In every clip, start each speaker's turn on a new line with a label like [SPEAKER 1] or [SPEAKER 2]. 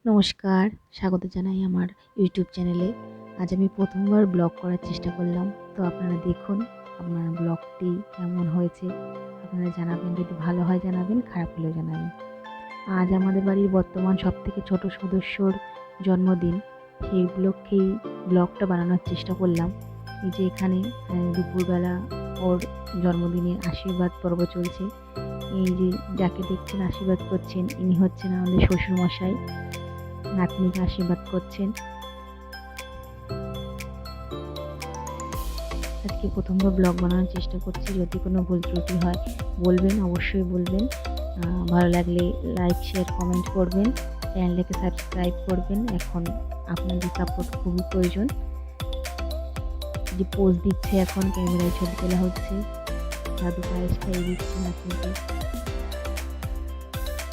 [SPEAKER 1] নমস্কার, স্বাগত জানাই আমার ইউটিউব চ্যানেলে। আজ আমি প্রথমবার ব্লগ করার চেষ্টা করলাম। তো আপনারা দেখুন আমার ব্লগটি কেমন হয়েছে। আপনারা জানাবেন, যদি ভালো হয় জানাবেন, খারাপ হলেও জানাবেন। আজ আমাদের বাড়ির বর্তমান সবথেকে ছোট সদস্যর জন্মদিন। সেই উপলক্ষেই ব্লগটা বানানোর চেষ্টা করলাম। এই যে এখানে দুপুরবেলা ওর জন্মদিনের আশীর্বাদ পর্ব চলছে। এই যে যাকে দেখছেন আশীর্বাদ করছেন, ইনি হচ্ছেন আমাদের শ্বশুরমশাই। নাতনিকে আশীর্বাদ করছেন। আজকে প্রথমবার ব্লগ বানানোর চেষ্টা করছি। যদি কোনো ভুল ত্রুটি হয় বলবেন, অবশ্যই বলবেন। ভালো লাগলে লাইক, শেয়ার, কমেন্ট করবেন। চ্যানেলটাকে সাবস্ক্রাইব করবেন। এখন আপনাদের সাপোর্ট খুবই প্রয়োজন। যে পোজ দিচ্ছে, এখন ক্যামেরায় ছবি তোলা হচ্ছে। দাদু পায়েস খাইয়ে দিচ্ছে নাতনিকে।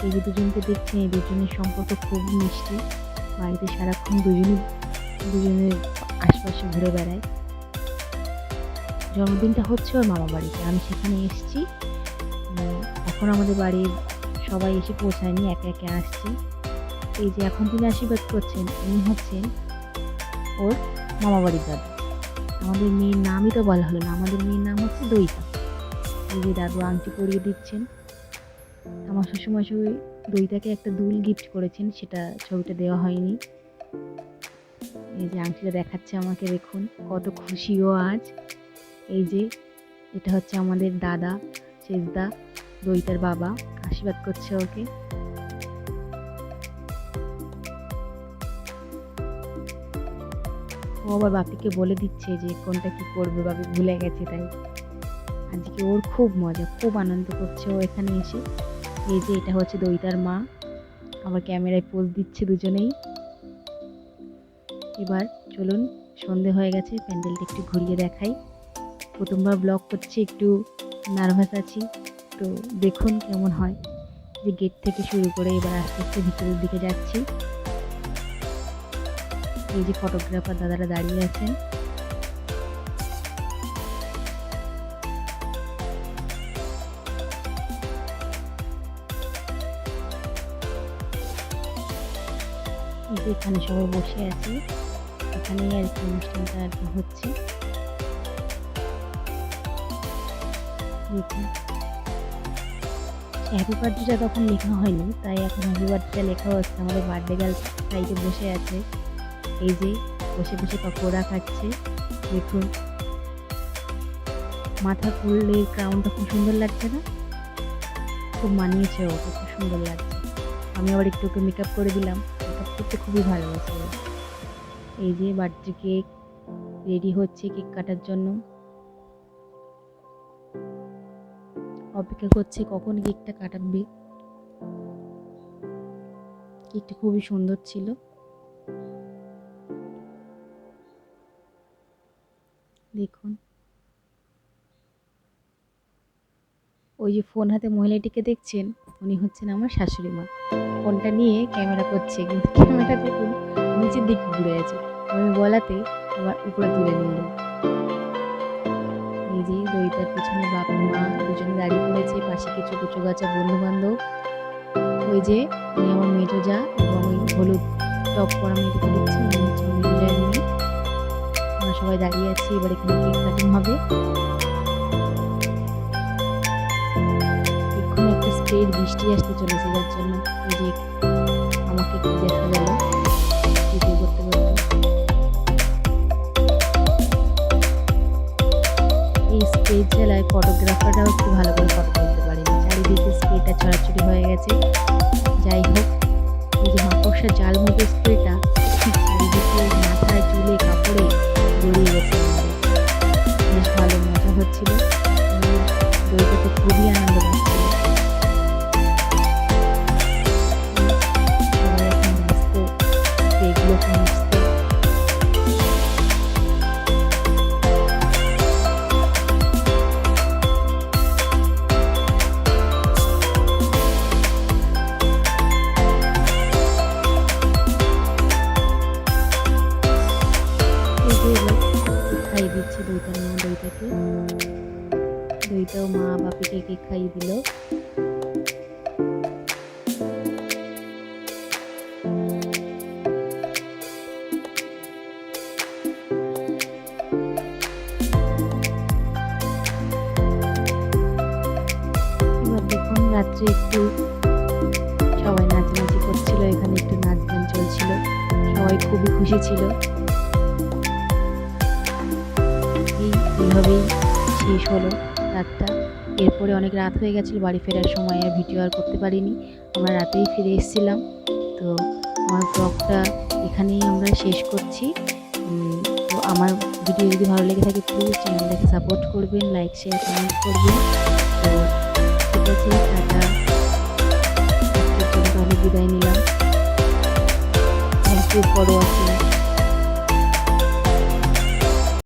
[SPEAKER 1] এই যে দুজনকে দেখছেন, এই দুজনের সম্পর্ক খুব মিষ্টি। বাড়িতে সারাক্ষণ দুজনের আশপাশে ঘুরে বেড়ায়। জন্মদিনটা হচ্ছে ওর মামা বাড়িতে, আমি সেখানে এসেছি। এখন আমাদের বাড়ির সবাই এসে পৌঁছায়নি, একে একে আসছে। এই যে এখন তিনি আশীর্বাদ করছেন, ইনি হচ্ছেন ওর মামা বাড়ির দাদু। আমাদের মেয়ের নামই তো বলা হলো না, আমাদের মেয়ের নাম হচ্ছে দইতা। এই যে দাদু আংটি পরিয়ে দিচ্ছেন। আমার শ্বশুরমশাই দইতাকে একটা দুল গিফট করেছেন, সেটা ছবিটা দেওয়া হয়নি। এই যে আংটিটা দেখাচ্ছে আমাকে, দেখুন কত খুশি ও আজ। এই যে এটা হচ্ছে আমাদের দাদা শেষদা, দইতার বাবা, আশীর্বাদ করছে ওকে। ও আবার বাপিকে বলে দিচ্ছে যে কোনটা কি করবে, বাপি ভুলে গেছে। তাই আজকে ওর খুব মজা, খুব আনন্দ করছে ও এখানে এসে। এই যে এটা হচ্ছে দইতার মা, আবার ক্যামেরায় পোজ দিচ্ছে দুজনেই। এবার চলুন, সন্ধে হয়ে গেছে, প্যান্ডেলটা একটু ঘুরিয়ে দেখাই। প্রথমবার ব্লগ করছি, একটু নার্ভাস আছি। তো দেখুন কেমন হয়। যে গেট থেকে শুরু করে এবার আস্তে আস্তে ভিতরের দিকে যাচ্ছি। এই যে ফটোগ্রাফার দাদারা দাঁড়িয়ে আছেন। এই যে এখানে সবাই বসে আছে, এখানেই আর কি অনুষ্ঠানটা আর কি হচ্ছে। দেখুন, হ্যাপি বার্থডেটা তখন লেখা হয়নি, তাই এখন হ্যাপি বার্থডেটা লেখা হচ্ছে। আমাদের বার্থডে গার্ল সাইডে বসে আছে। এই যে বসে বসে পকোড়া খাচ্ছে। দেখুন মাথা ফুলের ক্রাউনটা খুব সুন্দর লাগছে না? খুব মানিয়েছে ওকে, খুব সুন্দর লাগছে। আমি আবার একটু ওকে মেকআপ করে দিলাম, মেকআপ করতে খুবই ভালোবাসে। এই যে বার্থডে কেক রেডি হচ্ছে কেক কাটার জন্য। অপেক্ষা করছে কখন কেকটা কাটাবে। কেকটা খুবই সুন্দর ছিল। দেখুন ওই যে ফোন হাতে মহিলাটিকে দেখছেন, উনি হচ্ছেন আমার শাশুড়ি মা। ফোনটা নিয়ে ক্যামেরা করছে, কিন্তু ক্যামেরা দেখুন নিচের দিকে ঘুরে আছে। আমি বলাতে আবার উপরে তুলে নিল। এই যে দইটার পিছনে বাপ মা দুজনে দাঁড়িয়ে পড়েছে, পাশে কিছু কুচো গাছা বন্ধু বান্ধব। ওই যে উনি আমার মেজো যা, এবং ওই হলুদ টপ পরা মেয়েটাকে দেখছেন, উনি হচ্ছে আমার মেজো জায়ের মেয়ে। আমরা সবাই দাঁড়িয়ে আছি, এবার এখানে কেক কাটিং হবে। এক্ষুনি একটা স্প্রের বৃষ্টি আসতে চলেছে, যার জন্য এই যে আমাকে একটু দেখা গেল ভিডিও করতে করতে। এই স্প্রের জেলায় ফটোগ্রাফাররাও একটু ভালো করে ফটো তুলতে পারেনি, চারিদিকে স্প্রেটা ছড়াছড়ি হয়ে গেছে। যাই হোক, এই যে মাকড়সার জাল মতো স্প্রেটা ঠিক চারিদিকে মাথায়, চুলে, কাপড়ে জড়িয়ে গেছে। বেশ ভালো মজা হচ্ছিল, দইটাতে খুবই আনন্দ পাচ্ছিল। সবাই এখন ব্যস্ত স্প্রেগুলোকে মুছতে। খাইয়ে দিচ্ছে দইটার মা দইটাকে। দইটাও মা বাপিকে কেক খাইয়ে দিল। রাত্রে একটু সবাই নাচানাচি করছিল, এখানে একটু নাচ গান চলছিল, সবাই খুবই খুশি ছিল। এইভাবেই শেষ হলো রাতটা। এরপরে অনেক রাত হয়ে গেছিলো, বাড়ি ফেরার সময় আর ভিডিও আর করতে পারিনি, আমরা রাতেই ফিরে এসেছিলাম। তো আমার ব্লগটা এখানেই আমরা শেষ করছি। তো আমার ভিডিও যদি ভালো লেগে থাকে প্লিজ চ্যানেলটাকে সাপোর্ট করবেন, লাইক শেয়ার কমেন্ট করবেন। তো ঠিক আছে, টাটা, আজকের জন্য তাহলে বিদায় নিলাম। Thank you for watching.